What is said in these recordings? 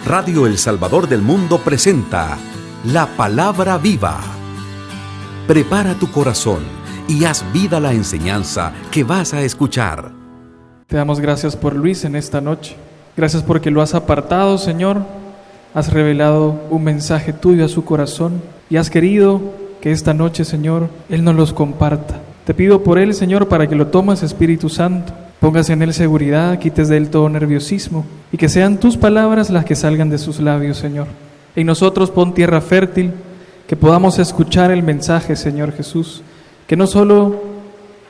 Radio El Salvador del Mundo presenta La Palabra Viva. Prepara tu corazón y haz vida la enseñanza que vas a escuchar. Te damos gracias por Luis en esta noche. Gracias porque lo has apartado, Señor. Has revelado un mensaje tuyo a su corazón y has querido que esta noche, Señor, Él nos los comparta. Te pido por Él, Señor, para que lo tomes, Espíritu Santo. Pongas en Él seguridad, quites de Él todo nerviosismo y que sean tus palabras las que salgan de sus labios, Señor. En nosotros pon tierra fértil, que podamos escuchar el mensaje, Señor Jesús. Que no solo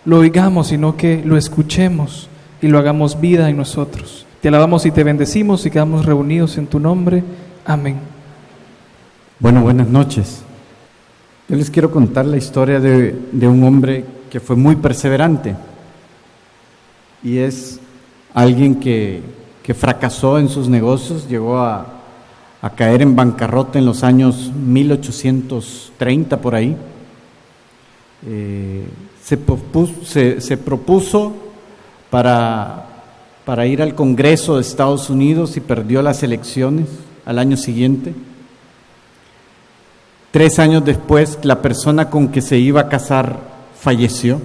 lo oigamos, sino que lo escuchemos y lo hagamos vida en nosotros. Te alabamos y te bendecimos y quedamos reunidos en tu nombre. Amén. Bueno, buenas noches. Yo les quiero contar la historia de un hombre que fue muy perseverante. Y es alguien que fracasó en sus negocios, llegó a caer en bancarrota en los años 1830 por ahí. Se propuso para ir al Congreso de Estados Unidos y perdió las elecciones al año siguiente. 3 años después, la persona con que se iba a casar falleció.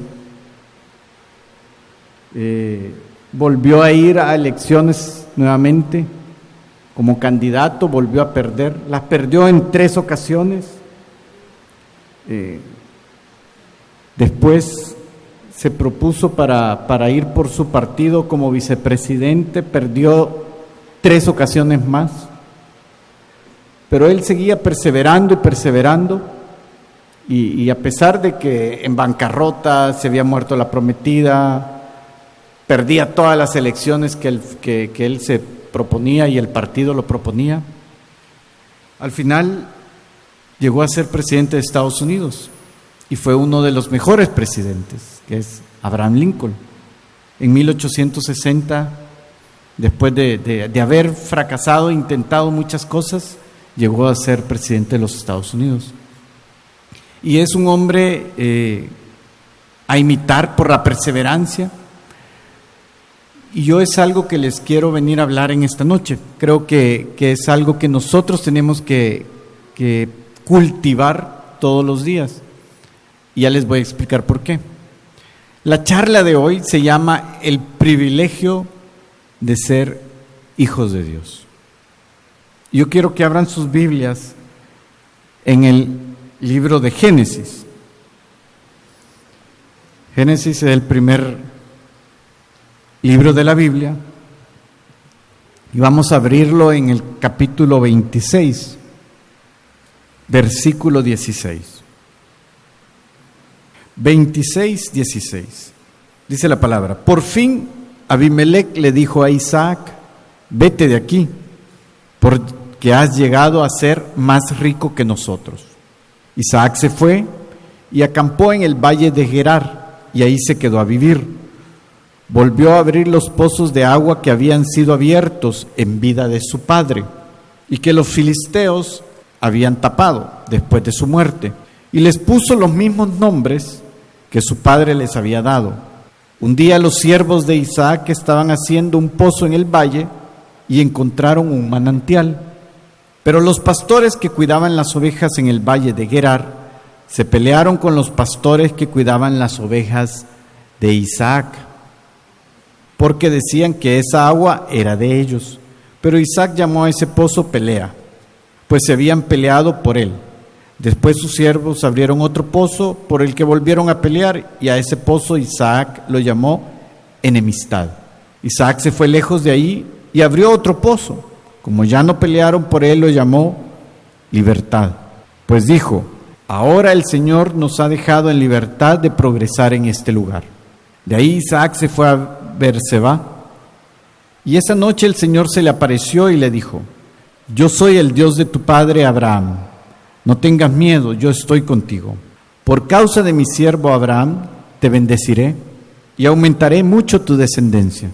Volvió a ir a elecciones nuevamente como candidato, volvió a perder, las perdió en 3 ocasiones. Después se propuso para ir por su partido como vicepresidente, perdió 3 ocasiones más, pero él seguía perseverando y perseverando, y a pesar de que en bancarrota se había muerto la prometida, perdía todas las elecciones que él se proponía y el partido lo proponía, al final llegó a ser presidente de Estados Unidos y fue uno de los mejores presidentes, que es Abraham Lincoln. En 1860, después de haber fracasado, intentado muchas cosas, llegó a ser presidente de los Estados Unidos. Y es un hombre a imitar por la perseverancia. Y yo es algo que les quiero venir a hablar en esta noche. Creo que es algo que nosotros tenemos que cultivar todos los días. Y ya les voy a explicar por qué. La charla de hoy se llama El privilegio de ser hijos de Dios. Yo quiero que abran sus Biblias en el libro de Génesis. Génesis es el primer libro de la Biblia, y vamos a abrirlo en el capítulo 26, versículo 16. 26, 16. Dice la palabra: por fin Abimelec le dijo a Isaac: vete de aquí, porque has llegado a ser más rico que nosotros. Isaac se fue y acampó en el valle de Gerar, y ahí se quedó a vivir. Volvió a abrir los pozos de agua que habían sido abiertos en vida de su padre y que los filisteos habían tapado después de su muerte, y les puso los mismos nombres que su padre les había dado. Un día los siervos de Isaac estaban haciendo un pozo en el valle y encontraron un manantial, pero los pastores que cuidaban las ovejas en el valle de Gerar se pelearon con los pastores que cuidaban las ovejas de Isaac, porque decían que esa agua era de ellos. Pero Isaac llamó a ese pozo Pelea, pues se habían peleado por él. Después sus siervos abrieron otro pozo por el que volvieron a pelear, y a ese pozo Isaac lo llamó Enemistad. Isaac se fue lejos de ahí y abrió otro pozo. Como ya no pelearon por él, lo llamó Libertad, pues dijo: ahora el Señor nos ha dejado en libertad de progresar en este lugar. De ahí Isaac se fue a Beerseba, y esa noche el Señor se le apareció y le dijo: yo soy el Dios de tu padre Abraham, no tengas miedo, yo estoy contigo. Por causa de mi siervo Abraham te bendeciré y aumentaré mucho tu descendencia.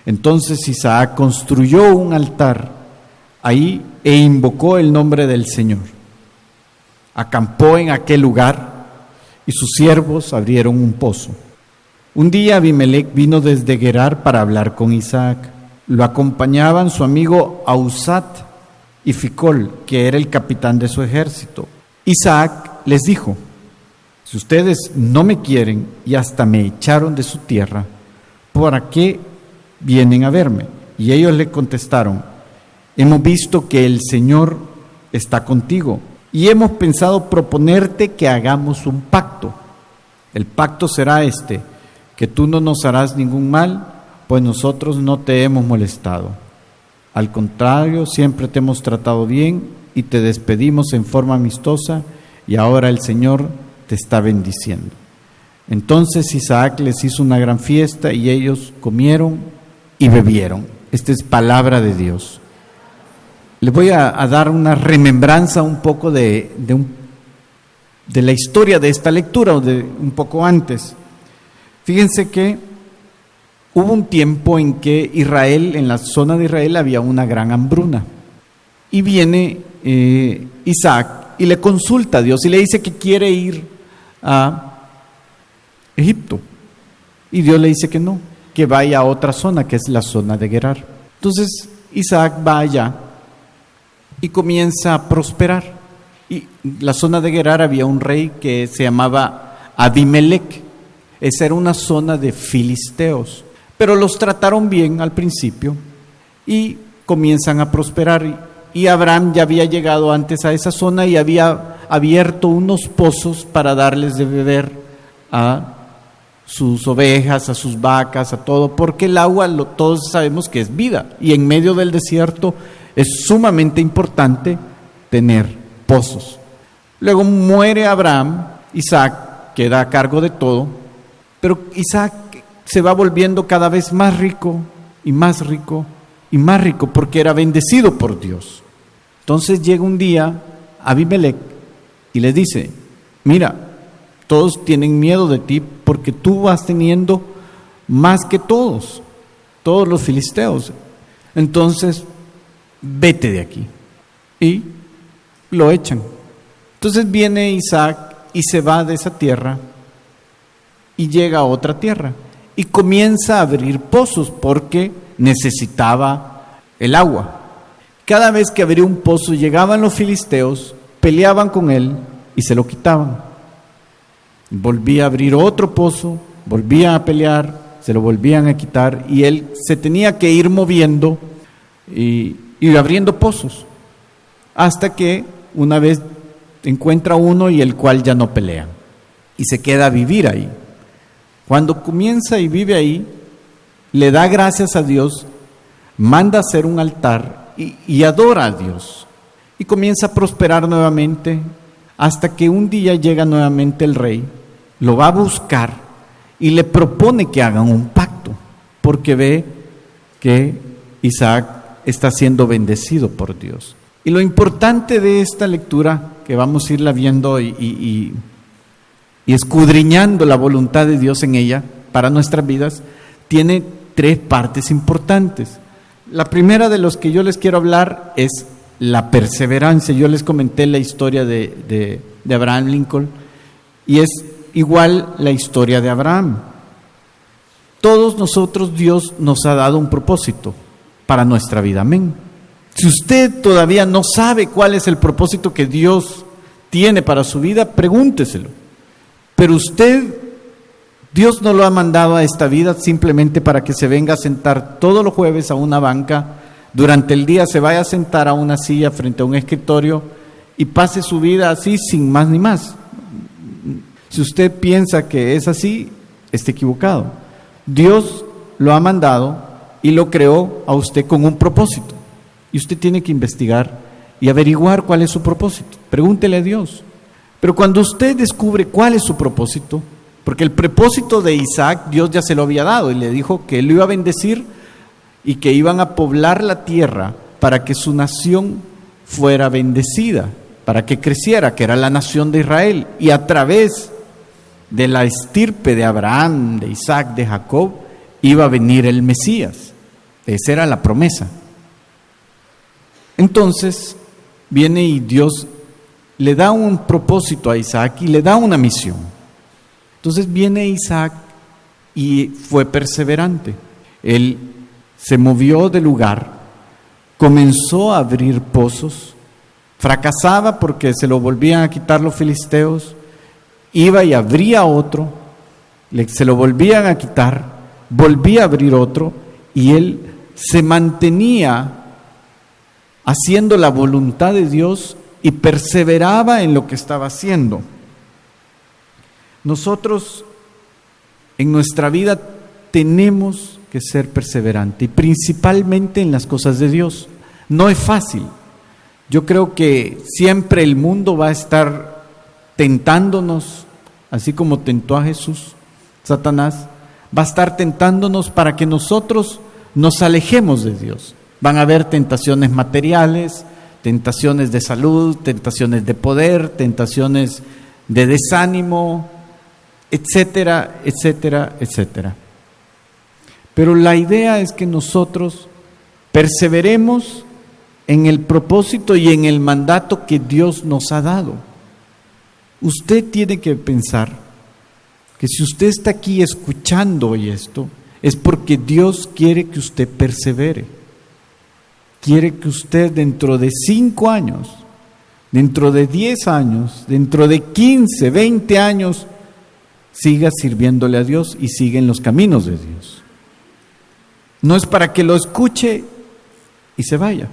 Entonces Isaac construyó un altar ahí e invocó el nombre del Señor. Acampó en aquel lugar y sus siervos abrieron un pozo. Un día Abimelec vino desde Gerar para hablar con Isaac. Lo acompañaban su amigo Ahuzat y Ficol, que era el capitán de su ejército. Isaac les dijo: si ustedes no me quieren y hasta me echaron de su tierra, ¿para qué vienen a verme? Y ellos le contestaron: hemos visto que el Señor está contigo y hemos pensado proponerte que hagamos un pacto. El pacto será este: que tú no nos harás ningún mal, pues nosotros no te hemos molestado. Al contrario, siempre te hemos tratado bien y te despedimos en forma amistosa, y ahora el Señor te está bendiciendo. Entonces Isaac les hizo una gran fiesta y ellos comieron y bebieron. Esta es palabra de Dios. Les voy a dar una remembranza un poco de la historia de esta lectura, o de un poco antes. Fíjense que hubo un tiempo en que en la zona de Israel había una gran hambruna. Y viene Isaac y le consulta a Dios y le dice que quiere ir a Egipto. Y Dios le dice que no, que vaya a otra zona, que es la zona de Gerar. Entonces Isaac va allá y comienza a prosperar. Y en la zona de Gerar había un rey que se llamaba Abimelec. Esa era una zona de filisteos, pero los trataron bien al principio y comienzan a prosperar. Y Abraham ya había llegado antes a esa zona y había abierto unos pozos para darles de beber a sus ovejas, a sus vacas, a todo, porque el agua, todos sabemos que es vida, y en medio del desierto es sumamente importante tener pozos. Luego muere Abraham, Isaac queda a cargo de todo, pero Isaac se va volviendo cada vez más rico y más rico y más rico, porque era bendecido por Dios. Entonces llega un día Abimelec y le dice: mira, todos tienen miedo de ti porque tú vas teniendo más que todos los filisteos. Entonces, vete de aquí. Y lo echan. Entonces viene Isaac y se va de esa tierra y llega a otra tierra y comienza a abrir pozos porque necesitaba el agua. Cada vez que abría un pozo llegaban los filisteos, peleaban con él y se lo quitaban. Volvía a abrir otro pozo, volvía a pelear, se lo volvían a quitar, y él se tenía que ir moviendo y abriendo pozos, hasta que una vez encuentra uno y el cual ya no pelea y se queda a vivir ahí. Cuando comienza y vive ahí, le da gracias a Dios, manda hacer un altar y adora a Dios, y comienza a prosperar nuevamente, hasta que un día llega nuevamente el rey, lo va a buscar y le propone que hagan un pacto, porque ve que Isaac está siendo bendecido por Dios. Y lo importante de esta lectura, que vamos a irla viendo y escudriñando la voluntad de Dios en ella para nuestras vidas, tiene tres partes importantes. La primera de los que yo les quiero hablar es la perseverancia. Yo les comenté la historia de Abraham Lincoln, y es igual la historia de Abraham. Todos nosotros, Dios nos ha dado un propósito para nuestra vida, amén. Si usted todavía no sabe cuál es el propósito que Dios tiene para su vida, pregúnteselo. Pero Dios no lo ha mandado a esta vida simplemente para que se venga a sentar todos los jueves a una banca, durante el día se vaya a sentar a una silla frente a un escritorio y pase su vida así sin más ni más. Si usted piensa que es así, está equivocado. Dios lo ha mandado y lo creó a usted con un propósito, y usted tiene que investigar y averiguar cuál es su propósito. Pregúntele a Dios. Pero cuando usted descubre cuál es su propósito, porque el propósito de Isaac Dios ya se lo había dado y le dijo que él lo iba a bendecir y que iban a poblar la tierra para que su nación fuera bendecida, para que creciera, que era la nación de Israel, y a través de la estirpe de Abraham, de Isaac, de Jacob, iba a venir el Mesías. Esa era la promesa. Entonces viene y Dios le da un propósito a Isaac y le da una misión. Entonces viene Isaac y fue perseverante. Él se movió del lugar comenzó a abrir pozos, fracasaba porque se lo volvían a quitar los filisteos, iba y abría otro, se lo volvían a quitar, volvía a abrir otro, y él se mantenía haciendo la voluntad de Dios y perseveraba en lo que estaba haciendo. Nosotros en nuestra vida tenemos que ser perseverantes, y principalmente en las cosas de Dios. No es fácil. Yo creo que siempre el mundo va a estar tentándonos, así como tentó a Jesús, Satanás, va a estar tentándonos para que nosotros nos alejemos de Dios. Van a haber tentaciones materiales, tentaciones de salud, tentaciones de poder, tentaciones de desánimo, etcétera, etcétera, etcétera. Pero la idea es que nosotros perseveremos en el propósito y en el mandato que Dios nos ha dado. Usted tiene que pensar que si usted está aquí escuchando hoy esto, es porque Dios quiere que usted persevere. Quiere que usted dentro de 5 años, dentro de 10 años, dentro de 15, 20 años, siga sirviéndole a Dios y siga en los caminos de Dios. No es para que lo escuche y se vaya.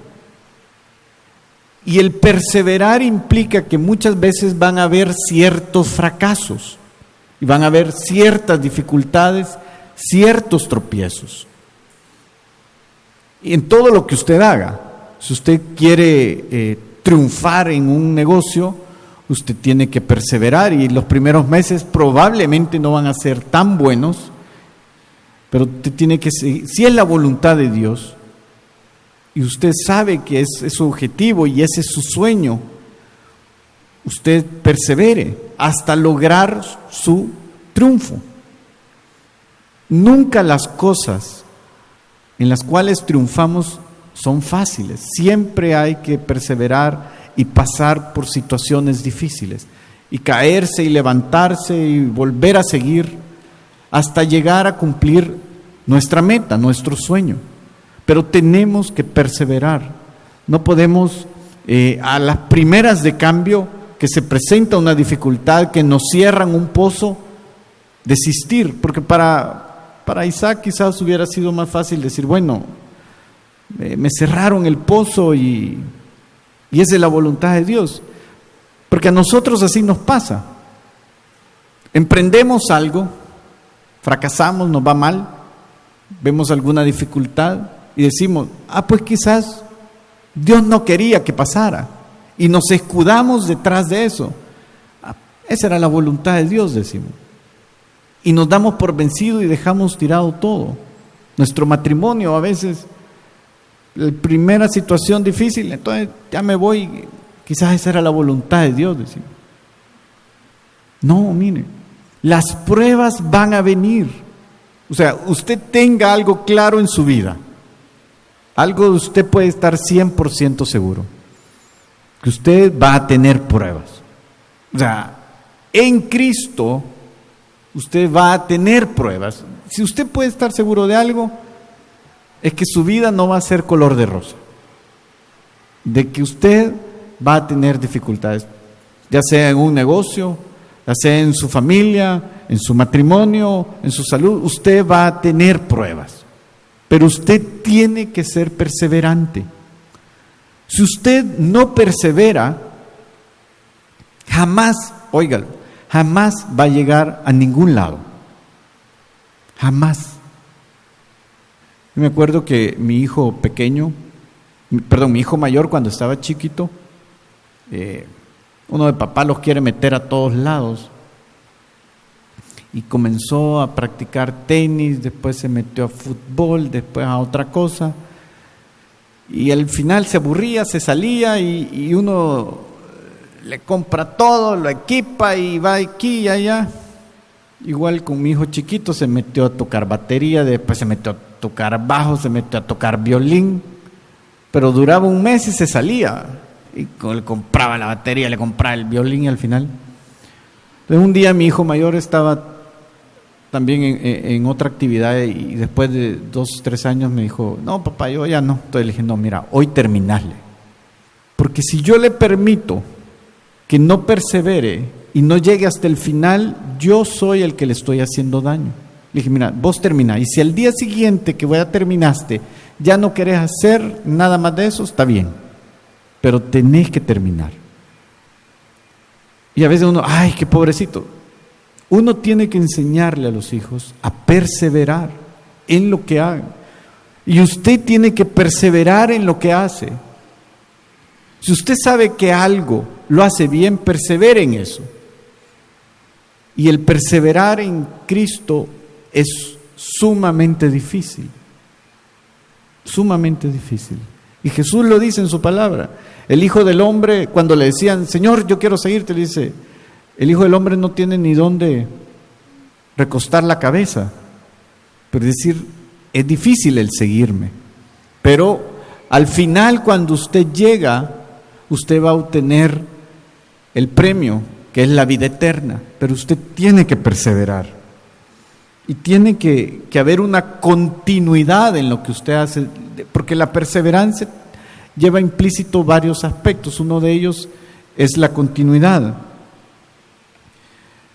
Y el perseverar implica que muchas veces van a haber ciertos fracasos y van a haber ciertas dificultades, ciertos tropiezos. Y en todo lo que usted haga, si usted quiere triunfar en un negocio, usted tiene que perseverar, y los primeros meses probablemente no van a ser tan buenos, pero usted tiene que seguir. Si es la voluntad de Dios y usted sabe que es su objetivo y ese es su sueño, usted persevere hasta lograr su triunfo. Nunca las cosas en las cuales triunfamos son fáciles. Siempre hay que perseverar y pasar por situaciones difíciles, y caerse y levantarse y volver a seguir hasta llegar a cumplir nuestra meta, nuestro sueño. Pero tenemos que perseverar. No podemos a las primeras de cambio que se presenta una dificultad, que nos cierran un pozo, desistir, porque para Isaac quizás hubiera sido más fácil decir, bueno, me cerraron el pozo y esa es la voluntad de Dios. Porque a nosotros así nos pasa. Emprendemos algo, fracasamos, nos va mal, vemos alguna dificultad y decimos, pues quizás Dios no quería que pasara, y nos escudamos detrás de eso. Esa era la voluntad de Dios, decimos. Y nos damos por vencido y dejamos tirado todo. Nuestro matrimonio a veces, la primera situación difícil, entonces ya me voy, quizás esa era la voluntad de Dios, decimos. No, mire, las pruebas van a venir. O sea, usted tenga algo claro en su vida, algo de usted puede estar 100% seguro, que usted va a tener pruebas. O sea, en Cristo usted va a tener pruebas. Si usted puede estar seguro de algo, es que su vida no va a ser color de rosa, de que usted va a tener dificultades, ya sea en un negocio, ya sea en su familia, en su matrimonio, en su salud. Usted va a tener pruebas, pero usted tiene que ser perseverante. Si usted no persevera, jamás, óigalo, jamás va a llegar a ningún lado. Jamás. Yo me acuerdo que mi hijo mayor, cuando estaba chiquito, uno de papá los quiere meter a todos lados, y comenzó a practicar tenis, después se metió a fútbol, después a otra cosa, y al final se aburría, se salía, y uno le compra todo, lo equipa y va aquí y allá. Igual con mi hijo chiquito, se metió a tocar batería, después se metió a tocar bajo, se metió a tocar violín, pero duraba un mes y se salía, y le compraba la batería, le compraba el violín, y al final. Entonces un día mi hijo mayor estaba también en otra actividad, y después de 2 o 3 años me dijo, no papá, yo ya no. Entonces le dije, no, mira, hoy terminale. Porque si yo le permito que no persevere y no llegue hasta el final, yo soy el que le estoy haciendo daño. Le dije, mira, vos terminás, y si al día siguiente que ya terminaste, ya no querés hacer nada más de eso, está bien, pero tenés que terminar. Y a veces uno, ay, qué pobrecito. Uno tiene que enseñarle a los hijos a perseverar en lo que hagan. Y usted tiene que perseverar en lo que hace. Si usted sabe que algo lo hace bien, persevere en eso. Y el perseverar en Cristo es sumamente difícil. Sumamente difícil. Y Jesús lo dice en su palabra. El Hijo del Hombre, cuando le decían, Señor, yo quiero seguirte, le dice, el Hijo del Hombre no tiene ni dónde recostar la cabeza. Pero es decir, es difícil el seguirme. Pero al final, cuando usted llega, usted va a obtener el premio, que es la vida eterna. Pero usted tiene que perseverar. Y tiene que haber una continuidad en lo que usted hace, porque la perseverancia lleva implícito varios aspectos. Uno de ellos es la continuidad.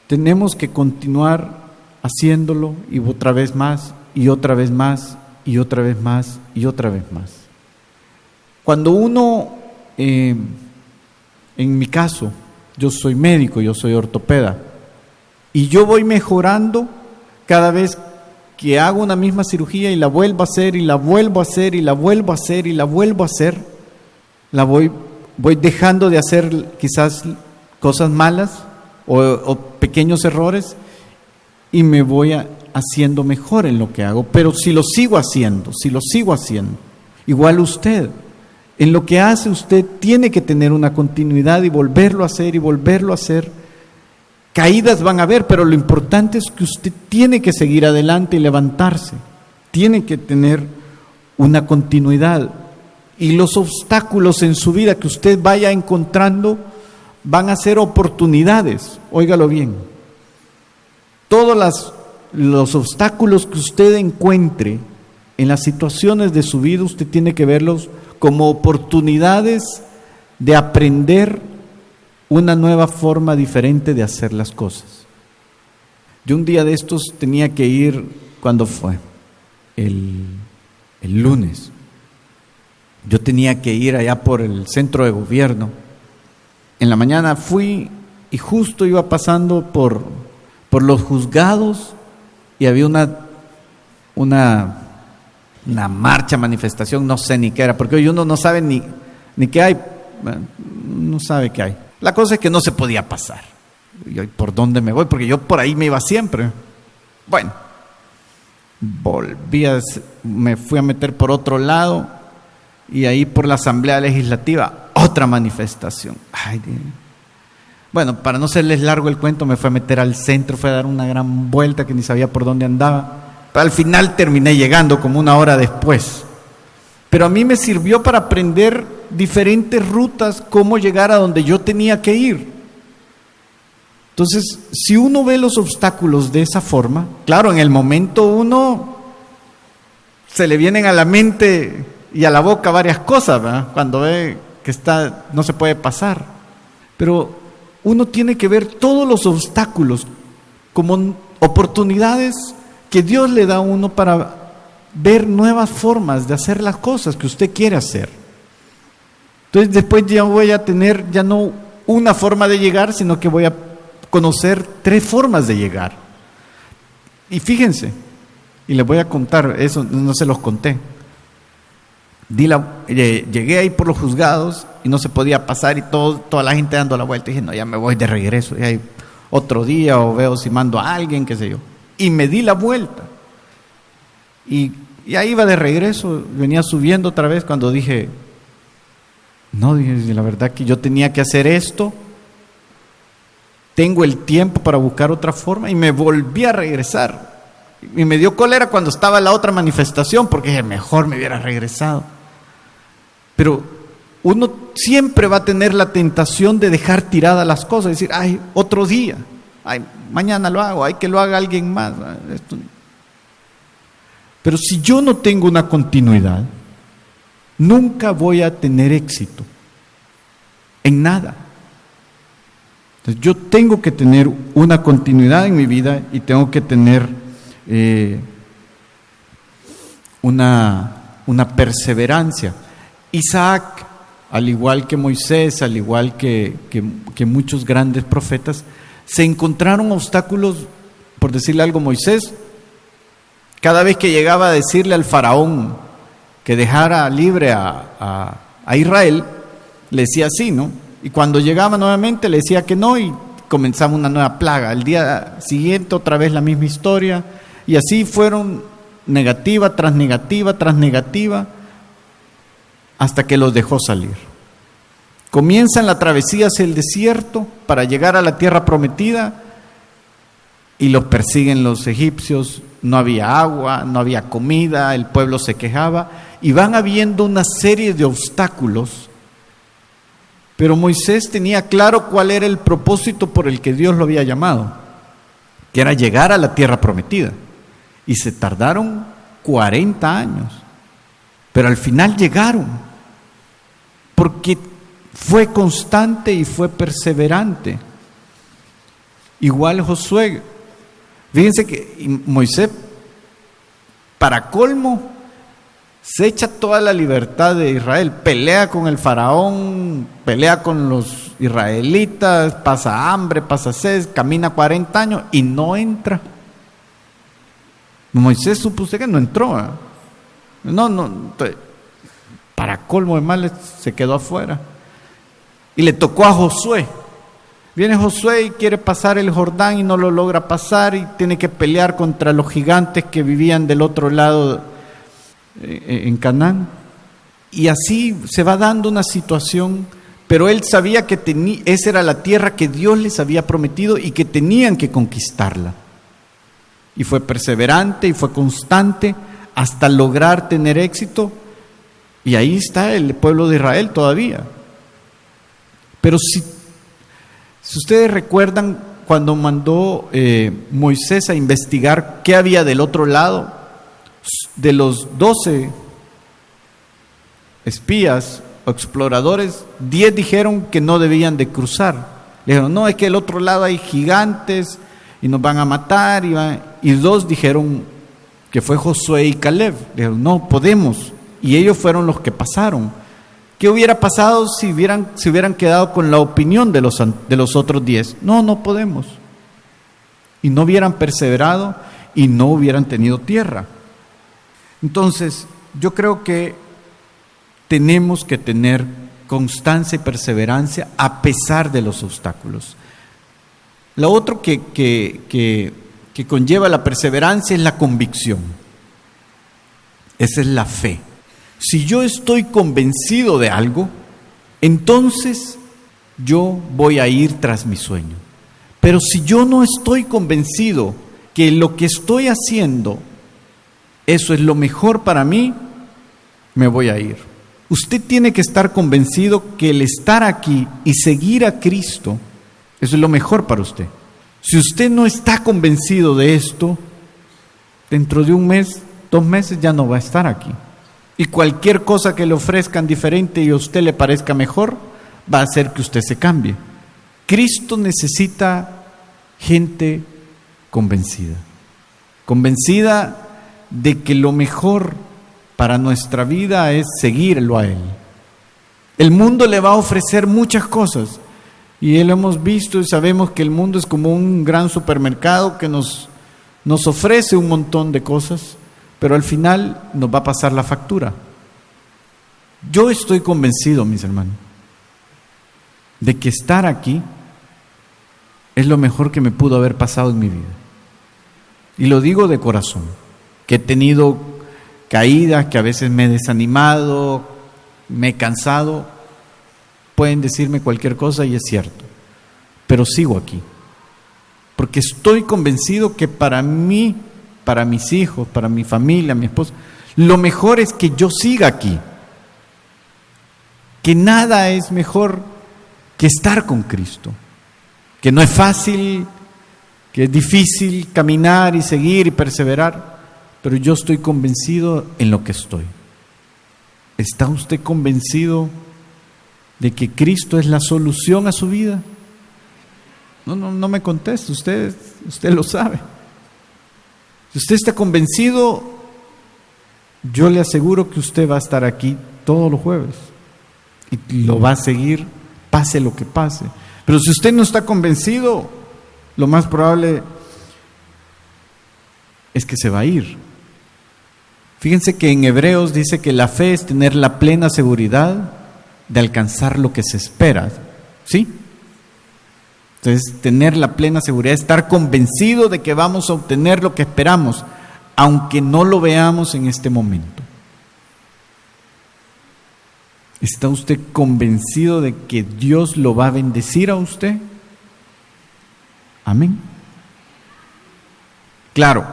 Tenemos que continuar haciéndolo, y otra vez más, y otra vez más, y otra vez más, y otra vez más. Cuando uno, en mi caso, yo soy médico, yo soy ortopeda, y yo voy mejorando cada vez que hago una misma cirugía y la vuelvo a hacer, y la vuelvo a hacer, y la vuelvo a hacer, y la vuelvo a hacer, voy dejando de hacer quizás cosas malas o pequeños errores, y me voy haciendo mejor en lo que hago. Pero si lo sigo haciendo, igual usted, en lo que hace usted tiene que tener una continuidad y volverlo a hacer y volverlo a hacer. Caídas van a haber, pero lo importante es que usted tiene que seguir adelante y levantarse. Tiene que tener una continuidad. Y los obstáculos en su vida que usted vaya encontrando van a ser oportunidades. Óigalo bien. Todos los obstáculos que usted encuentre en las situaciones de su vida, usted tiene que verlos como oportunidades de aprender una nueva forma diferente de hacer las cosas. Yo un día de estos tenía que ir, ¿cuándo fue? El lunes. Yo tenía que ir allá por el centro de gobierno. En la mañana fui y justo iba pasando por los juzgados, y había una marcha, manifestación, no sé ni qué era, porque hoy uno no sabe ni qué hay, no sabe qué hay. La cosa es que no se podía pasar. ¿Y por dónde me voy? Porque yo por ahí me iba siempre. Bueno, me fui a meter por otro lado, y ahí por la Asamblea Legislativa, otra manifestación. Ay, Dios. Bueno, para no hacerles largo el cuento, me fui a meter al centro, fui a dar una gran vuelta que ni sabía por dónde andaba. Pero al final terminé llegando como 1 hora después. Pero a mí me sirvió para aprender diferentes rutas, cómo llegar a donde yo tenía que ir. Entonces, si uno ve los obstáculos de esa forma, claro, en el momento uno se le vienen a la mente y a la boca varias cosas, ¿verdad? Cuando ve que no se puede pasar. Pero uno tiene que ver todos los obstáculos como oportunidades que Dios le da a uno para ver nuevas formas de hacer las cosas que usted quiere hacer. Entonces después ya voy a tener ya no una forma de llegar, sino que voy a conocer 3 formas de llegar. Y fíjense, y les voy a contar, eso no se los conté. Llegué ahí por los juzgados y no se podía pasar, y toda la gente dando la vuelta, y dije, no, ya me voy de regreso, y hay otro día, o veo si mando a alguien, qué sé yo. Y me di la vuelta. Y ahí iba de regreso, venía subiendo otra vez cuando dije, no, dije, la verdad que yo tenía que hacer esto, tengo el tiempo para buscar otra forma, y me volví a regresar. Y me dio cólera cuando estaba la otra manifestación, porque dije, mejor me hubiera regresado. Pero uno siempre va a tener la tentación de dejar tiradas las cosas, decir, ay, otro día. Ay, mañana lo hago, hay que lo haga alguien más. Pero si yo no tengo una continuidad, nunca voy a tener éxito en nada. Entonces, yo tengo que tener una continuidad en mi vida y tengo que tener una perseverancia. Isaac, al igual que Moisés, al igual que muchos grandes profetas, se encontraron obstáculos. Por decirle algo, Moisés, cada vez que llegaba a decirle al faraón que dejara libre a Israel, le decía sí, ¿no? Y cuando llegaba nuevamente le decía que no, y comenzaba una nueva plaga. El día siguiente otra vez la misma historia, y así fueron negativa tras negativa tras negativa, hasta que los dejó salir. Comienzan la travesía hacia el desierto para llegar a la tierra prometida, y los persiguen los egipcios. No había agua, no había comida, el pueblo se quejaba, y van habiendo una serie de obstáculos. Pero Moisés tenía claro cuál era el propósito por el que Dios lo había llamado, que era llegar a la tierra prometida. Y se tardaron 40 años, pero al final llegaron, porque fue constante y fue perseverante. Igual Josué. Fíjense que Moisés, para colmo, se echa toda la libertad de Israel, pelea con el faraón, pelea con los israelitas, pasa hambre, pasa sed, camina 40 años y no entra. Moisés supuse que no entró, ¿eh? No, para colmo de males se quedó afuera. Y le tocó a Josué. Viene Josué y quiere pasar el Jordán y no lo logra pasar, y tiene que pelear contra los gigantes que vivían del otro lado en Canaán. Y así se va dando una situación, pero él sabía que esa era la tierra que Dios les había prometido y que tenían que conquistarla. Y fue perseverante y fue constante hasta lograr tener éxito, y ahí está el pueblo de Israel todavía. Pero si ustedes recuerdan cuando mandó Moisés a investigar qué había del otro lado, de los 12 espías o exploradores, 10 dijeron que no debían de cruzar. Le dijeron, no, es que del otro lado hay gigantes y nos van a matar. Y 2 dijeron, que fue Josué y Caleb, le dijeron, no podemos. Y ellos fueron los que pasaron. ¿Qué hubiera pasado si hubieran quedado con la opinión de los otros 10? No podemos. Y no hubieran perseverado y no hubieran tenido tierra. Entonces, yo creo que tenemos que tener constancia y perseverancia a pesar de los obstáculos. Lo otro que conlleva la perseverancia es la convicción. Esa es la fe. Si yo estoy convencido de algo, entonces yo voy a ir tras mi sueño. Pero si yo no estoy convencido que lo que estoy haciendo, eso es lo mejor para mí, me voy a ir. Usted tiene que estar convencido que el estar aquí y seguir a Cristo, eso es lo mejor para usted. Si usted no está convencido de esto, dentro de 1 mes, 2 meses ya no va a estar aquí. Y cualquier cosa que le ofrezcan diferente y a usted le parezca mejor, va a hacer que usted se cambie. Cristo necesita gente convencida. Convencida de que lo mejor para nuestra vida es seguirlo a Él. El mundo le va a ofrecer muchas cosas. Y lo hemos visto y sabemos que el mundo es como un gran supermercado que nos ofrece un montón de cosas, pero al final nos va a pasar la factura. Yo estoy convencido, mis hermanos, de que estar aquí es lo mejor que me pudo haber pasado en mi vida. Y lo digo de corazón, que he tenido caídas, que a veces me he desanimado, me he cansado. Pueden decirme cualquier cosa y es cierto, pero sigo aquí, porque estoy convencido que para mí, para mis hijos, para mi familia, mi esposa, lo mejor es que yo siga aquí, que nada es mejor que estar con Cristo, que no es fácil, que es difícil caminar y seguir y perseverar, pero yo estoy convencido en lo que estoy. ¿Está usted convencido de que Cristo es la solución a su vida? No me conteste, usted lo sabe. Si usted está convencido, yo le aseguro que usted va a estar aquí todos los jueves y lo va a seguir, pase lo que pase. Pero si usted no está convencido, lo más probable es que se va a ir. Fíjense que en Hebreos dice que la fe es tener la plena seguridad de alcanzar lo que se espera, ¿sí? Entonces, tener la plena seguridad, estar convencido de que vamos a obtener lo que esperamos, aunque no lo veamos en este momento. ¿Está usted convencido de que Dios lo va a bendecir a usted? Amén. Claro,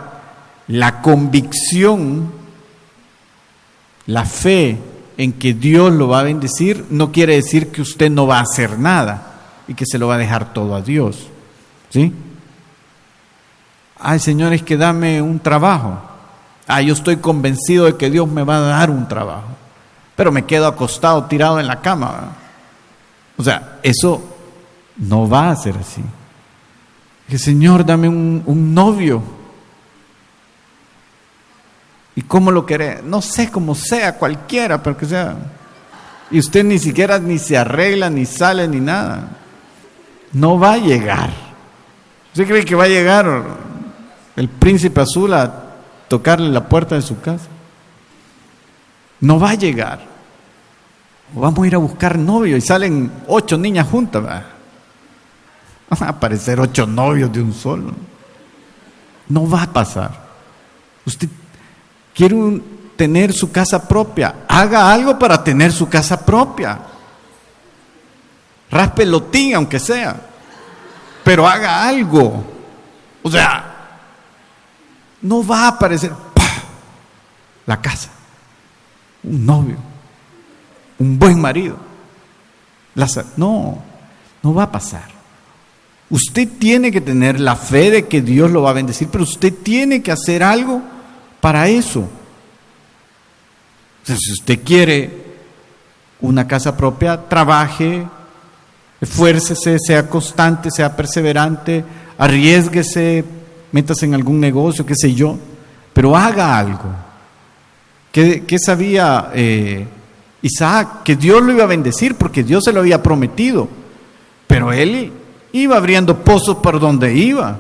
la convicción, la fe en que Dios lo va a bendecir, no quiere decir que usted no va a hacer nada y que se lo va a dejar todo a Dios, ¿sí? Ay, Señor, es que dame un trabajo. Yo estoy convencido de que Dios me va a dar un trabajo, pero me quedo acostado, tirado en la cama, ¿verdad? O sea, eso no va a ser así. Que Señor, dame un novio. ¿Y cómo lo querés? No sé, cómo sea, cualquiera, pero que sea. Y usted ni siquiera ni se arregla, ni sale, ni nada. No va a llegar. ¿Usted cree que va a llegar el príncipe azul a tocarle la puerta de su casa? No va a llegar. O vamos a ir a buscar novio y salen 8 niñas juntas, ¿verdad? Van a aparecer 8 novios de un solo. No va a pasar. Usted quiere tener su casa propia. Haga algo para tener su casa propia. Raspe el lotín, aunque sea. Pero haga algo. O sea, no va a aparecer la casa, un novio, un buen marido. No va a pasar. Usted tiene que tener la fe de que Dios lo va a bendecir, pero usted tiene que hacer algo para eso. O sea, si usted quiere una casa propia, trabaje, esfuércese, sea constante, sea perseverante, arriésguese, métase en algún negocio, qué sé yo, pero haga algo. ¿Qué sabía Isaac? Que Dios lo iba a bendecir porque Dios se lo había prometido, pero él iba abriendo pozos por donde iba,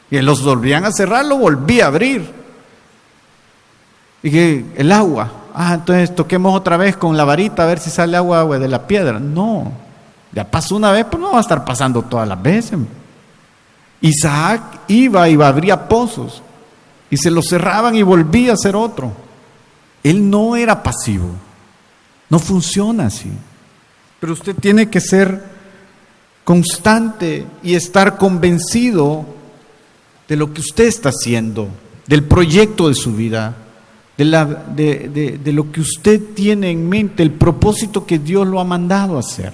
y los volvían a cerrar, lo volvía a abrir. Y que el agua, entonces toquemos otra vez con la varita a ver si sale agua de la piedra. No, ya pasó una vez, pero no va a estar pasando todas las veces. Isaac iba abría pozos y se los cerraban y volvía a hacer otro. Él no era pasivo, no funciona así. Pero usted tiene que ser constante y estar convencido de lo que usted está haciendo, del proyecto de su vida, de lo que usted tiene en mente, el propósito que Dios lo ha mandado a hacer.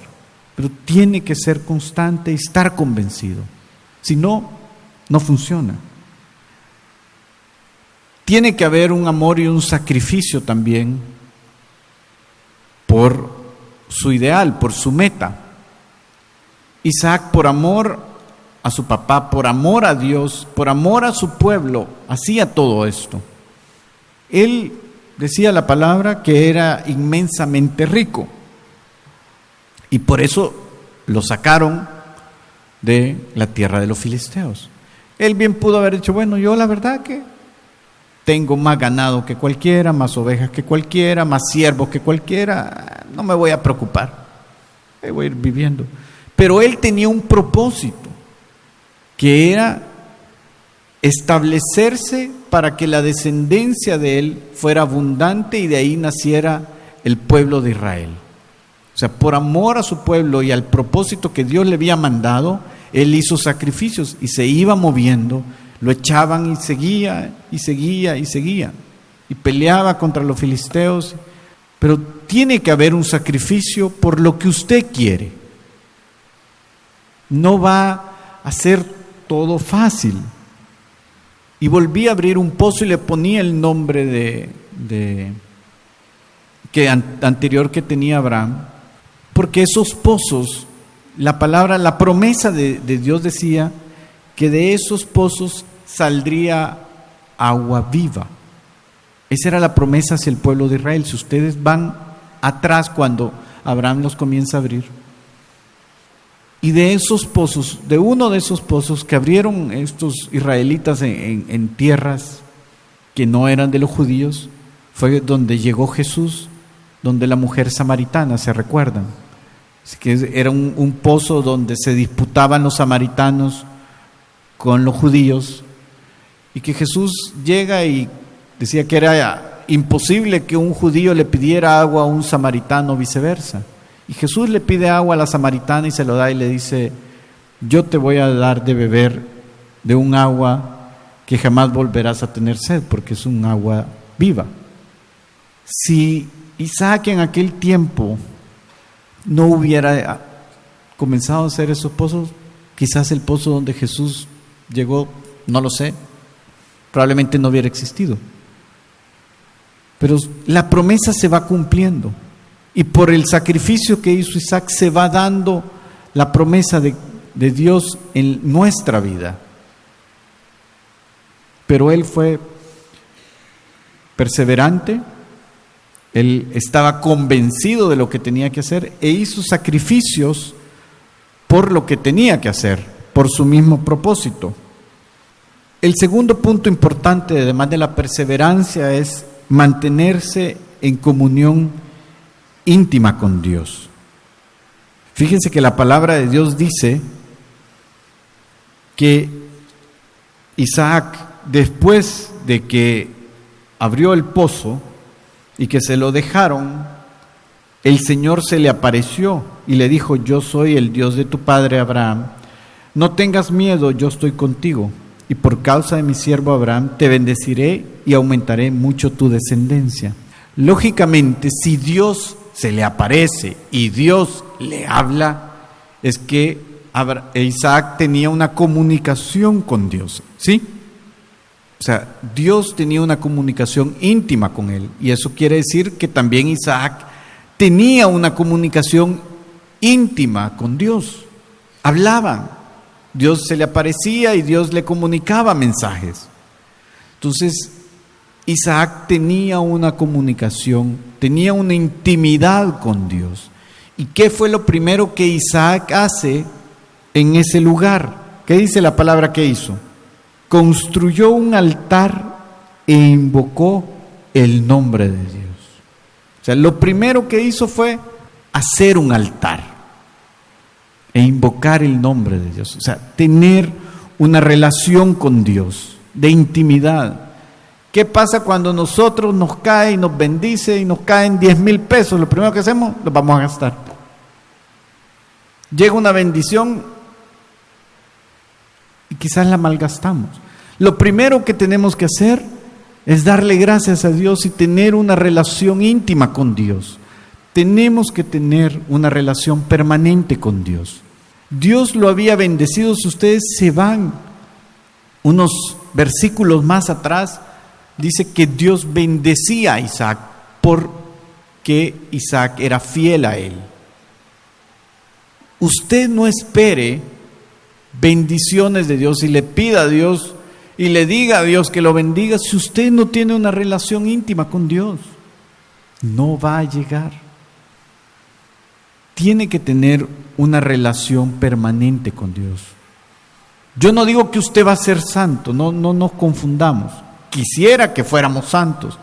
Pero tiene que ser constante y estar convencido. Si no, no funciona. Tiene que haber un amor y un sacrificio también por su ideal, por su meta. Isaac, por amor a su papá, por amor a Dios, por amor a su pueblo, hacía todo esto. Él decía la palabra que era inmensamente rico y por eso lo sacaron de la tierra de los filisteos. Él bien pudo haber dicho, bueno, yo la verdad que tengo más ganado que cualquiera, más ovejas que cualquiera, más siervos que cualquiera, no me voy a preocupar, voy a ir viviendo. Pero él tenía un propósito, que era establecerse para que la descendencia de él fuera abundante y de ahí naciera el pueblo de Israel. O sea, por amor a su pueblo y al propósito que Dios le había mandado, él hizo sacrificios y se iba moviendo, lo echaban y seguía, y seguía, y seguía. Y peleaba contra los filisteos. Pero tiene que haber un sacrificio por lo que usted quiere. No va a ser todo fácil. Y volví a abrir un pozo y le ponía el nombre anterior que tenía Abraham, porque esos pozos, la promesa de Dios decía que de esos pozos saldría agua viva. Esa era la promesa hacia el pueblo de Israel. Si ustedes van atrás cuando Abraham los comienza a abrir, y de esos pozos, de uno de esos pozos que abrieron estos israelitas en tierras que no eran de los judíos, fue donde llegó Jesús, donde la mujer samaritana, ¿se recuerdan? Así que era un pozo donde se disputaban los samaritanos con los judíos, y que Jesús llega y decía que era imposible que un judío le pidiera agua a un samaritano o viceversa. Y Jesús le pide agua a la samaritana y se lo da y le dice: yo te voy a dar de beber de un agua que jamás volverás a tener sed, porque es un agua viva. Si Isaac en aquel tiempo no hubiera comenzado a hacer esos pozos, quizás el pozo donde Jesús llegó, no lo sé, probablemente no hubiera existido. Pero la promesa se va cumpliendo, y por el sacrificio que hizo Isaac se va dando la promesa de Dios en nuestra vida. Pero él fue perseverante, él estaba convencido de lo que tenía que hacer e hizo sacrificios por lo que tenía que hacer, por su mismo propósito. El segundo punto importante, además de la perseverancia, es mantenerse en comunión íntima con Dios. Fíjense que la palabra de Dios dice que Isaac, después de que abrió el pozo y que se lo dejaron, el Señor se le apareció y le dijo: yo soy el Dios de tu padre Abraham, no tengas miedo, yo estoy contigo, y por causa de mi siervo Abraham te bendeciré y aumentaré mucho tu descendencia. Lógicamente, si Dios se le aparece y Dios le habla, es que Isaac tenía una comunicación con Dios, ¿sí? O sea, Dios tenía una comunicación íntima con él, y eso quiere decir que también Isaac tenía una comunicación íntima con Dios. Hablaban, Dios se le aparecía y Dios le comunicaba mensajes. Entonces, Isaac tenía una comunicación, tenía una intimidad con Dios. ¿Y qué fue lo primero que Isaac hace en ese lugar? ¿Qué dice la palabra que hizo? Construyó un altar e invocó el nombre de Dios. O sea, lo primero que hizo fue hacer un altar e invocar el nombre de Dios. O sea, tener una relación con Dios, de intimidad. ¿Qué pasa cuando nosotros nos cae y nos bendice y nos caen 10,000 pesos? Lo primero que hacemos, los vamos a gastar. Llega una bendición y quizás la malgastamos. Lo primero que tenemos que hacer es darle gracias a Dios y tener una relación íntima con Dios. Tenemos que tener una relación permanente con Dios. Dios lo había bendecido. Si ustedes se van unos versículos más atrás, dice que Dios bendecía a Isaac porque Isaac era fiel a él. Usted no espere bendiciones de Dios y le pida a Dios y le diga a Dios que lo bendiga si usted no tiene una relación íntima con Dios. No va a llegar. Tiene que tener una relación permanente con Dios. Yo no digo que usted va a ser santo, no nos confundamos. Quisiera que fuéramos santos,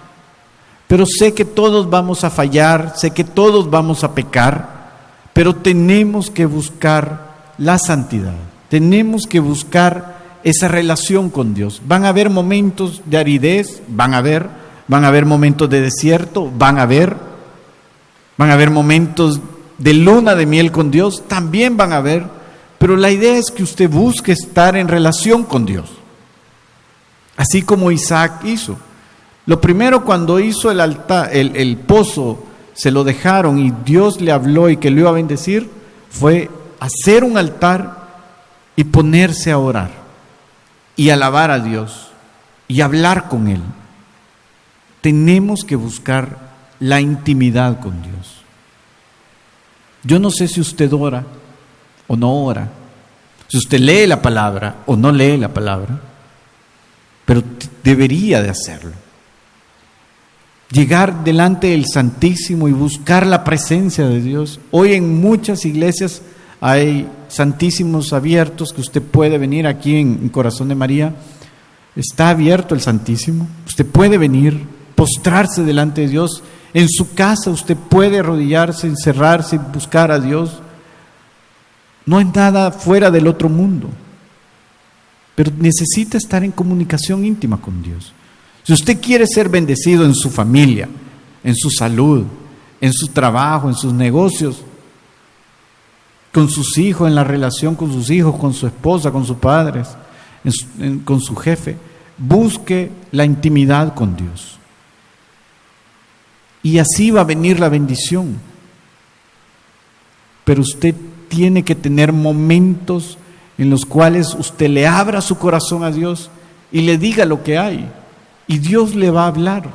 pero sé que todos vamos a fallar, sé que todos vamos a pecar, pero tenemos que buscar la santidad, tenemos que buscar esa relación con Dios. Van a haber momentos de aridez, van a haber momentos de desierto, van a haber momentos de luna de miel con Dios, también van a haber, pero la idea es que usted busque estar en relación con Dios. Así como Isaac hizo. Lo primero, cuando hizo el altar, el pozo, se lo dejaron y Dios le habló y que lo iba a bendecir, fue hacer un altar y ponerse a orar. y alabar a Dios y hablar con Él, tenemos que buscar la intimidad con Dios. Yo no sé si usted ora o no ora, si usted lee la palabra o no lee la palabra, pero debería de hacerlo. Llegar delante del Santísimo y buscar la presencia de Dios. Hoy en muchas iglesias hay santísimos abiertos que usted puede venir aquí en Corazón de María. Está abierto el Santísimo. Usted puede venir, postrarse delante de Dios. En su casa usted puede arrodillarse, encerrarse y buscar a Dios. No hay nada fuera del otro mundo, pero necesita estar en comunicación íntima con Dios. Si usted quiere ser bendecido en su familia, en su salud, en su trabajo, en sus negocios, con sus hijos, en la relación con sus hijos, con su esposa, con sus padres, con su jefe, busque la intimidad con Dios. Y así va a venir la bendición. Pero usted tiene que tener momentos en los cuales usted le abra su corazón a Dios y le diga lo que hay. Y Dios le va a hablar.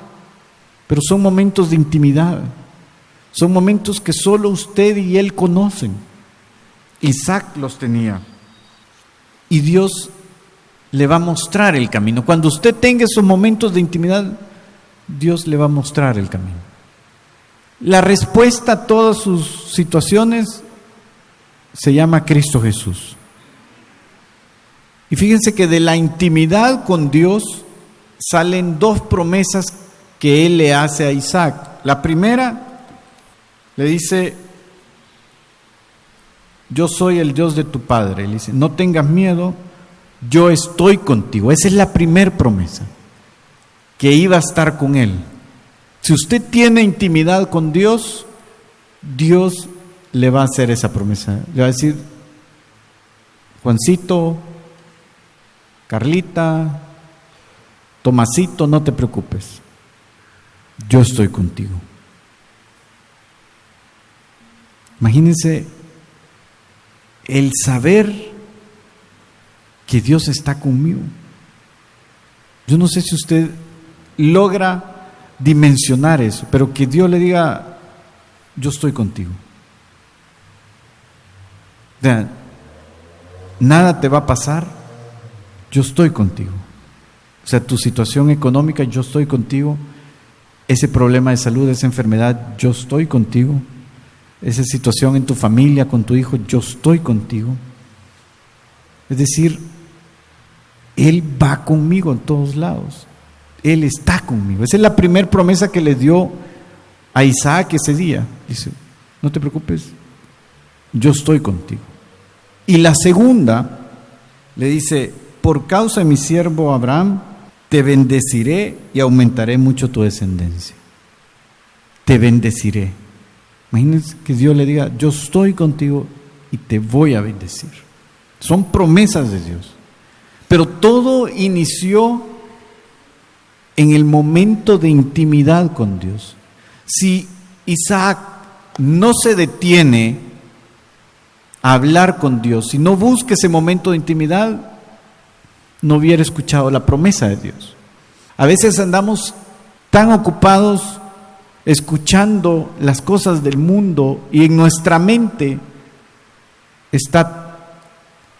Pero son momentos de intimidad. Son momentos que solo usted y Él conocen. Isaac los tenía. Y Dios le va a mostrar el camino. Cuando usted tenga esos momentos de intimidad, Dios le va a mostrar el camino. La respuesta a todas sus situaciones se llama Cristo Jesús. Y fíjense que de la intimidad con Dios salen dos promesas que Él le hace a Isaac. La primera le dice: yo soy el Dios de tu padre. Él dice: no tengas miedo, yo estoy contigo. Esa es la primera promesa, que iba a estar con Él. Si usted tiene intimidad con Dios, Dios le va a hacer esa promesa. Le va a decir: Juancito, Carlita, Tomasito, no te preocupes, yo estoy contigo. Imagínense el saber que Dios está conmigo. Yo no sé si usted logra dimensionar eso, pero que Dios le diga: yo estoy contigo. O sea, nada te va a pasar, yo estoy contigo. O sea, tu situación económica, yo estoy contigo. Ese problema de salud, esa enfermedad, yo estoy contigo. Esa situación en tu familia, con tu hijo, yo estoy contigo. Es decir, Él va conmigo en todos lados. Él está conmigo. Esa es la primera promesa que le dio a Isaac ese día. Dice: no te preocupes, yo estoy contigo. Y la segunda le dice: por causa de mi siervo Abraham, te bendeciré y aumentaré mucho tu descendencia. Te bendeciré. Imagínense que Dios le diga: yo estoy contigo y te voy a bendecir. Son promesas de Dios. Pero todo inició en el momento de intimidad con Dios. Si Isaac no se detiene a hablar con Dios, si no busca ese momento de intimidad, no hubiera escuchado la promesa de Dios. A veces andamos tan ocupados escuchando las cosas del mundo y en nuestra mente está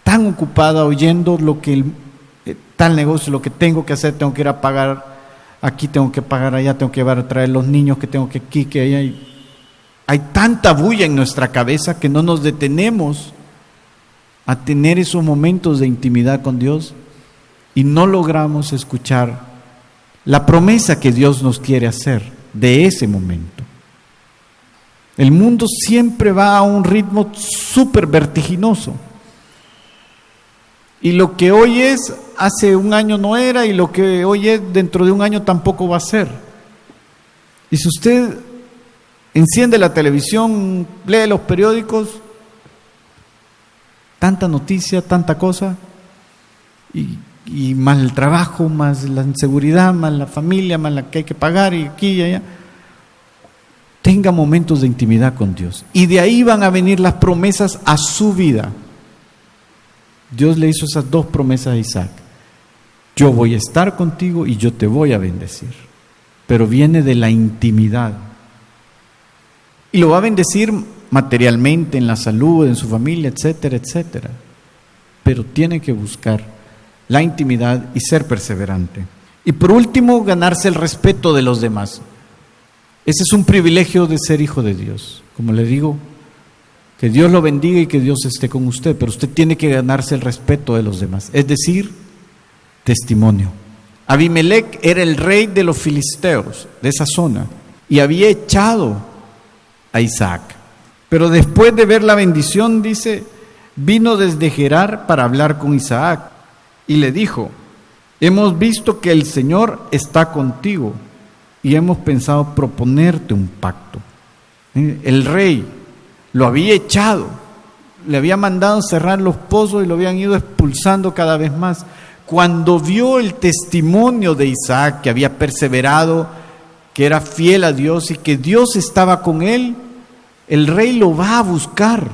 tan ocupada oyendo lo que tal negocio, lo que tengo que hacer, tengo que ir a pagar aquí, tengo que pagar allá, tengo que llevar a traer los niños, que tengo que aquí, que allá. Hay tanta bulla en nuestra cabeza que no nos detenemos a tener esos momentos de intimidad con Dios y no logramos escuchar la promesa que Dios nos quiere hacer de ese momento. El mundo siempre va a un ritmo súper vertiginoso. Y lo que hoy es, hace un año no era, y lo que hoy es, dentro de un año tampoco va a ser. Y si usted enciende la televisión, lee los periódicos, tanta noticia, tanta cosa, y más el trabajo, más la inseguridad, más la familia, más la que hay que pagar, y aquí y allá. Tenga momentos de intimidad con Dios. Y de ahí van a venir las promesas a su vida. Dios le hizo esas dos promesas a Isaac. yo voy a estar contigo y yo te voy a bendecir. Pero viene de la intimidad. Y lo va a bendecir materialmente, en la salud, en su familia, etcétera, etcétera. Pero tiene que buscar la intimidad y ser perseverante. Y por último, ganarse el respeto de los demás. Ese es un privilegio de ser hijo de Dios. Como le digo, que Dios lo bendiga y que Dios esté con usted, pero usted tiene que ganarse el respeto de los demás, es decir, testimonio. Abimelec era el rey de los filisteos, de esa zona, y había echado a Isaac. Pero después de ver la bendición, dice, vino desde Gerar para hablar con Isaac, y le dijo, hemos visto que el Señor está contigo, y hemos pensado proponerte un pacto. El rey lo había echado, le había mandado cerrar los pozos y lo habían ido expulsando cada vez más. Cuando vio el testimonio de Isaac, que había perseverado, que era fiel a Dios y que Dios estaba con él, el rey lo va a buscar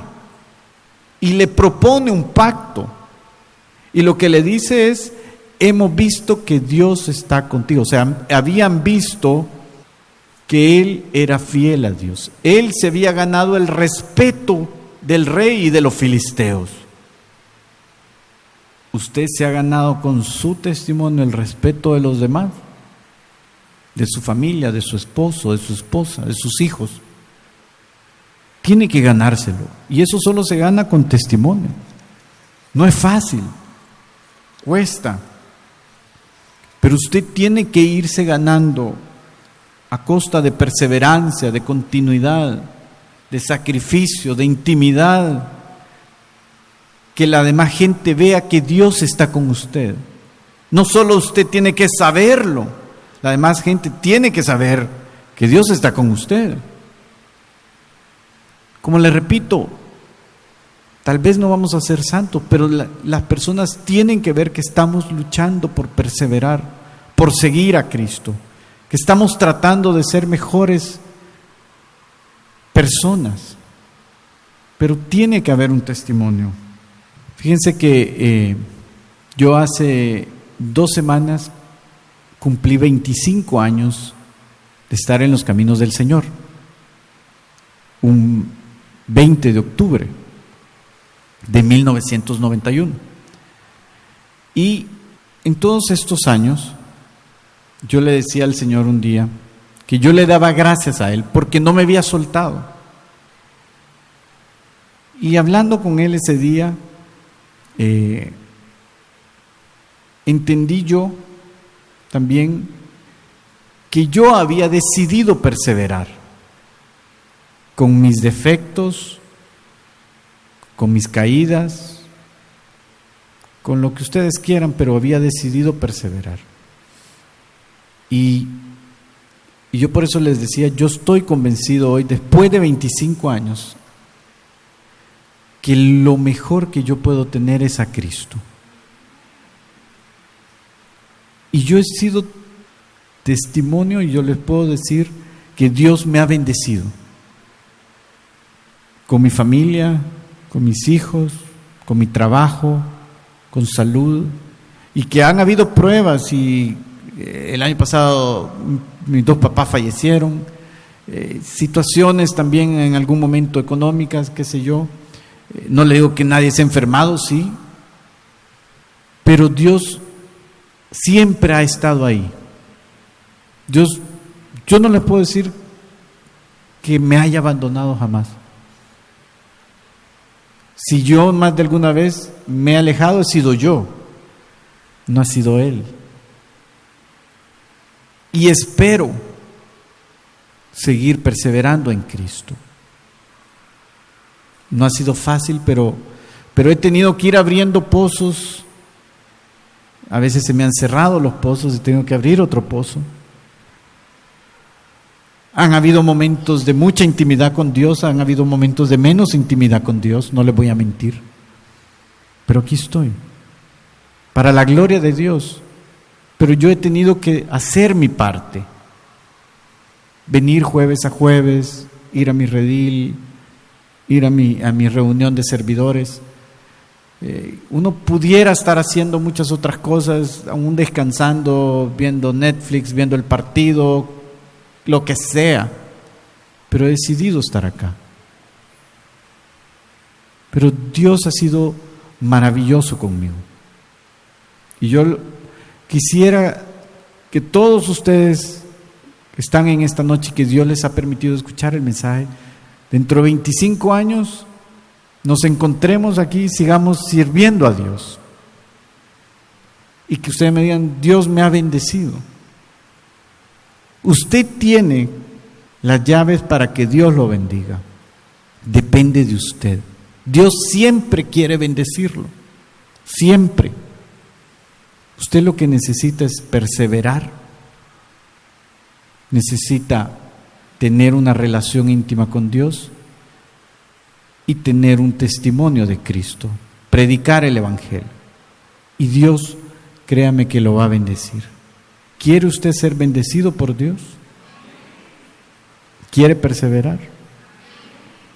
y le propone un pacto. Y lo que le dice es, hemos visto que Dios está contigo. O sea, habían visto que él era fiel a Dios. Él se había ganado el respeto del rey y de los filisteos. ¿Usted se ha ganado con su testimonio el respeto de los demás? De su familia, de su esposo, de su esposa, de sus hijos. Tiene que ganárselo. Y eso solo se gana con testimonio. No es fácil. Cuesta. Pero usted tiene que irse ganando a costa de perseverancia, de continuidad, de sacrificio, de intimidad. Que la demás gente vea que Dios está con usted. No solo usted tiene que saberlo, la demás gente tiene que saber que Dios está con usted. Como le repito, tal vez no vamos a ser santos, pero las personas tienen que ver que estamos luchando por perseverar, por seguir a Cristo, que estamos tratando de ser mejores personas, pero tiene que haber un testimonio. Fíjense que yo hace 2 semanas cumplí 25 años de estar en los caminos del Señor, un 20 de octubre de 1991. Y en todos estos años, yo le decía al Señor un día que yo le daba gracias a Él porque no me había soltado. Y hablando con Él ese día, entendí yo también que yo había decidido perseverar con mis defectos, con mis caídas, con lo que ustedes quieran, pero había decidido perseverar. Y yo por eso les decía, yo estoy convencido hoy, después de 25 años, que lo mejor que yo puedo tener es a Cristo. Y yo he sido testimonio y yo les puedo decir que Dios me ha bendecido. Con mi familia, con mis hijos, con mi trabajo, con salud. Y que han habido pruebas y el año pasado mis 2 papás fallecieron. Situaciones también en algún momento económicas, qué sé yo. No le digo que nadie se ha enfermado, sí, pero Dios siempre ha estado ahí. Yo no le puedo decir que me haya abandonado jamás. Si yo más de alguna vez me he alejado, he sido yo, no ha sido Él. Y espero seguir perseverando en Cristo. No ha sido fácil, pero he tenido que ir abriendo pozos. A veces se me han cerrado los pozos y tengo que abrir otro pozo. Han habido momentos de mucha intimidad con Dios, han habido momentos de menos intimidad con Dios, no les voy a mentir. Pero aquí estoy, para la gloria de Dios. Pero yo he tenido que hacer mi parte. Venir jueves a jueves, ir a mi redil, ir a mi reunión de servidores, Uno pudiera estar haciendo muchas otras cosas, aún descansando, viendo Netflix, viendo el partido, lo que sea, pero he decidido estar acá. Pero Dios ha sido maravilloso conmigo. Y yo quisiera que todos ustedes que están en esta noche, que Dios les ha permitido escuchar el mensaje, dentro de 25 años nos encontremos aquí y sigamos sirviendo a Dios. Y que ustedes me digan: Dios me ha bendecido. Usted tiene las llaves para que Dios lo bendiga. Depende de usted. Dios siempre quiere bendecirlo. Siempre. Usted lo que necesita es perseverar. Necesita tener una relación íntima con Dios y tener un testimonio de Cristo, predicar el Evangelio. Y Dios, créame que lo va a bendecir. ¿Quiere usted ser bendecido por Dios? ¿Quiere perseverar?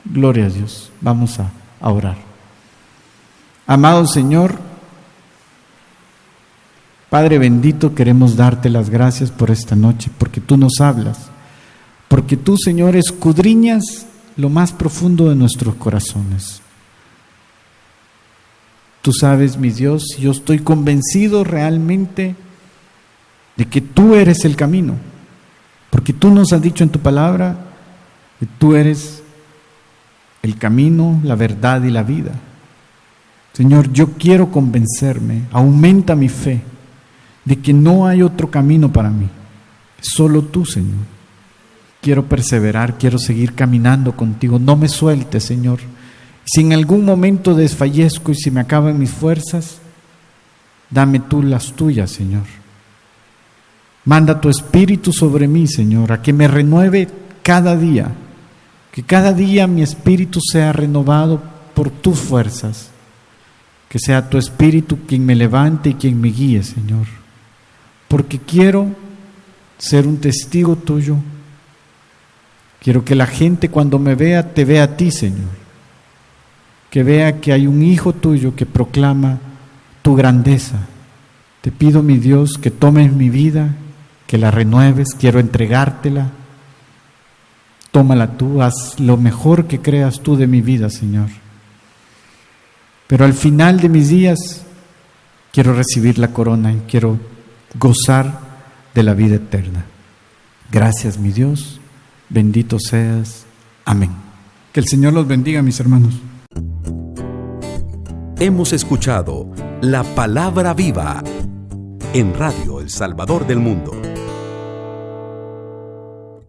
Gloria a Dios. Vamos a orar. Amado Señor, Padre bendito, queremos darte las gracias por esta noche, porque tú nos hablas, porque tú, Señor, escudriñas lo más profundo de nuestros corazones. Tú sabes, mi Dios, yo estoy convencido realmente de que tú eres el camino, porque tú nos has dicho en tu palabra que tú eres el camino, la verdad y la vida. Señor, yo quiero convencerme, aumenta mi fe de que no hay otro camino para mí, solo tú, Señor. Quiero perseverar, quiero seguir caminando contigo. No me sueltes, Señor. Si en algún momento desfallezco y si me acaban mis fuerzas, dame tú las tuyas, Señor. Manda tu Espíritu sobre mí, Señor, a que me renueve cada día. Que cada día mi espíritu sea renovado por tus fuerzas. Que sea tu Espíritu quien me levante y quien me guíe, Señor. Porque quiero ser un testigo tuyo. Quiero que la gente cuando me vea, te vea a ti, Señor. Que vea que hay un hijo tuyo que proclama tu grandeza. Te pido, mi Dios, que tomes mi vida, que la renueves. Quiero entregártela. Tómala tú, haz lo mejor que creas tú de mi vida, Señor. Pero al final de mis días, quiero recibir la corona y quiero gozar de la vida eterna. Gracias, mi Dios. Bendito seas. Amén. Que el Señor los bendiga, mis hermanos. Hemos escuchado La Palabra Viva en Radio El Salvador del Mundo.